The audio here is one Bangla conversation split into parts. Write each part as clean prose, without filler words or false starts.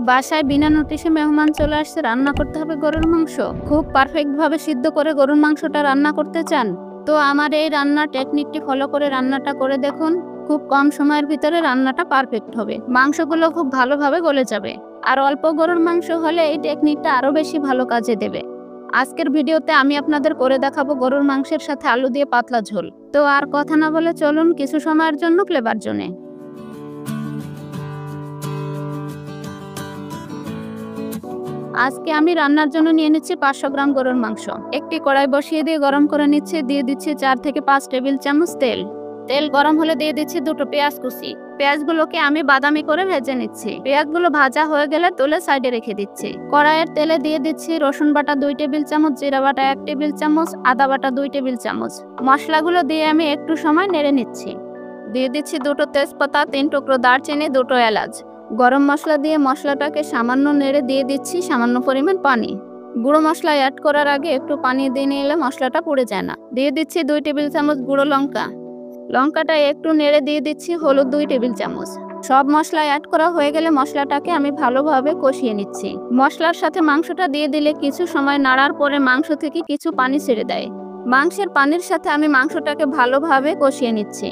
বাসায় বিনা নোটিশে মেহমান চলে আসছে, রান্না করতে হবে গরুর মাংস। খুব পারফেক্ট ভাবে সিদ্ধ করে গরুর মাংসটা রান্না করতে চান? তো আমার এই রান্নার টেকনিকটি ফলো করে রান্নাটা করে দেখুন। খুব কম সময়ের ভিতরে রান্নাটা পারফেক্ট হবে, মাংসগুলো খুব ভালোভাবে গলে যাবে। আর অল্প গরুর মাংস হলে এই টেকনিকটা আরো বেশি ভালো কাজে দেবে। আজকের ভিডিওতে আমি আপনাদের করে দেখাবো গরুর মাংসের সাথে আলু দিয়ে পাতলা ঝোল। তো আর কথা না বলে চলুন কিছু সময়ের জন্য ফ্লেভার জোনে। আজকে আমি রান্নার জন্য নিয়ে নিচ্ছি 500 গ্রাম গরুর মাংস। একটি কড়াই বসিয়ে দিয়ে গরম করে নিচ্ছি। দিয়ে দিচ্ছি 4 থেকে 5 টেবিল চামচ তেল। তেল গরম হলে দিয়ে দিচ্ছি দুটো পেঁয়াজ কুচি। পেঁয়াজগুলোকে আমি বাদামি করে ভেজে নিচ্ছি। পেঁয়াজগুলো ভাজা হয়ে গেলে তুলে সাইডে রেখে দিচ্ছি। কড়াইয়ের তেলে দিয়ে দিচ্ছি রসুন বাটা 2 টেবিল চামচ, জিরা বাটা 1 টেবিল চামচ, আদা বাটা 2 টেবিল চামচ। মশলাগুলো দিয়ে আমি একটু সময় নেড়ে নিচ্ছি। দিয়ে দিচ্ছি দুটো তেজপাতা, 3 টুকরো দারচিনি, দুটো এলাচ। গরম মশলা দিয়ে মশলাটাকে সামান্য নেড়ে দিয়ে দিচ্ছি সামান্য পরিমাণ পানি। গুঁড়ো মশলা অ্যাড করার আগে একটু পানি দিয়ে নিলে মশলাটা পুড়ে যায় না। দিয়ে দিচ্ছি 2 টেবিল চামচ গুঁড়ো লঙ্কা। লঙ্কাটা একটু নেড়ে দিয়ে দিচ্ছি হলুদ 2 টেবিল চামচ। সব মশলা অ্যাড করা হয়ে গেলে মশলাটাকে আমি ভালোভাবে কষিয়ে নিচ্ছি। মশলার সাথে মাংসটা দিয়ে দিলে কিছু সময় নাড়ার পরে মাংস থেকে কিছু পানি ছেড়ে দেয়। মাংসের পানির সাথে আমি মাংসটাকে ভালোভাবে কষিয়ে নিচ্ছি।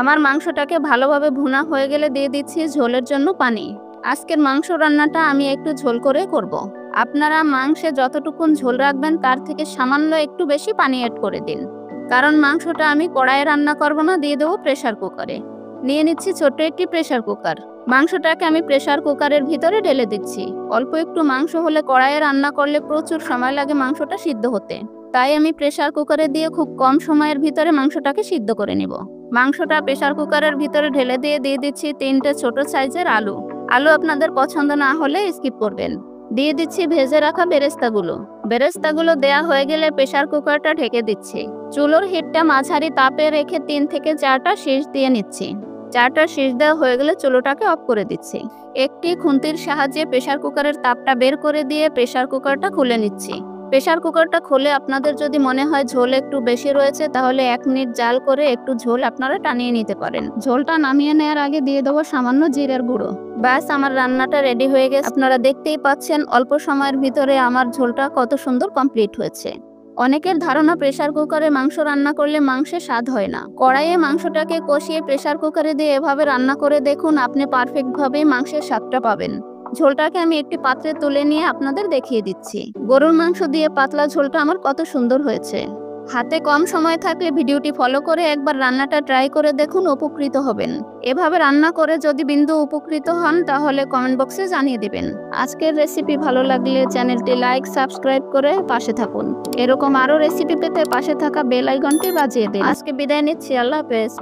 আমার মাংসটাকে ভালোভাবে ভুনা হয়ে গেলে দিয়ে দিচ্ছি ঝোলের জন্য পানি। আজকের মাংস রান্নাটা আমি একটু ঝোল করে করব। আপনারা মাংসে যতটুকুন ঝোল রাখবেন তার থেকে সামান্য একটু বেশি পানি অ্যাড করে দিন, কারণ মাংসটা আমি কড়াইয়ে রান্না করব না, দিয়ে দেবো প্রেসার কুকারে। নিয়ে নিচ্ছি ছোট্ট একটি প্রেসার কুকার। মাংসটাকে আমি প্রেসার কুকারের ভিতরে ঢেলে দিচ্ছি। অল্প একটু মাংস হলে কড়াইয়ে রান্না করলে প্রচুর সময় লাগে মাংসটা সিদ্ধ হতে, তাই আমি প্রেসার কুকারে দিয়ে খুব কম সময়ের ভিতরে মাংসটাকে সিদ্ধ করে নিব। মাংসটা প্রেসার কুকারের ভিতরে ঢেলে দিয়ে দিচ্ছি 3টে ছোট সাইজের আলু। আলু আপনাদের পছন্দ না হলে স্কিপ করবেন। দিয়ে দিচ্ছি ভেজে রাখা বেরেস্তাগুলো। বেরেস্তাগুলো দেয়া হয়ে গেলে প্রেসার কুকারটা ঢেকে দিচ্ছি। চুলোর হিটটা মাঝারি তাপে রেখে 3 থেকে 4টা শীষ দিয়ে নিচ্ছি। 4টা শীষ দেওয়া হয়ে গেলে চুলোটাকে অফ করে দিচ্ছি। একটি খুন্তির সাহায্যে প্রেসার কুকারের তাপটা বের করে দিয়ে প্রেসার কুকারটা খুলে নিচ্ছি। প্রেসার কুকারটা খুলে আপনাদের যদি মনে হয় ঝোল একটু বেশি রয়েছে, তাহলে 1 মিনিট জাল করে একটু ঝোল আপনারা টানিয়ে নিতে পারেন। ঝোলটা নামিয়ে নেওয়ার আগে দিয়ে দেবো সামান্য জিরার গুঁড়ো। ব্যাস, আমার রান্নাটা রেডি হয়ে গেছে। আপনারা দেখতেই পাচ্ছেন অল্প সময়ের ভিতরে আমার ঝোলটা কত সুন্দর কমপ্লিট হয়েছে। অনেকের ধারণা প্রেসার কুকারে মাংস রান্না করলে মাংসের স্বাদ হয় না। কড়াইয়ে মাংসটাকে কষিয়ে প্রেসার কুকারে দিয়ে এভাবে রান্না করে দেখুন, আপনি পারফেক্টভাবে মাংসের স্বাদটা পাবেন। ঝোলটাকে আমি একটি পাত্রে তুলে নিয়ে আপনাদের দেখিয়ে দিচ্ছি। গরুর মাংস দিয়ে পাতলা ঝোলটা আমার কত সুন্দর হয়েছে। হাতে কম সময় থাকলে ভিডিওটি ফলো করে একবার রান্নাটা ট্রাই করে দেখুন, উপকৃত হবেন। এভাবে রান্না করে যদি বিন্দু উপকৃত হন তাহলে কমেন্ট বক্সে জানিয়ে দিবেন। আজকের রেসিপি ভালো লাগলে চ্যানেলটি লাইক, সাবস্ক্রাইব করে পাশে থাকুন। এরকম আরো রেসিপি পেতে পাশে থাকা বেল আইকনটি বাজিয়ে দিন। আজকে বিদায় নিচ্ছি, আল্লাহ হাফেজ।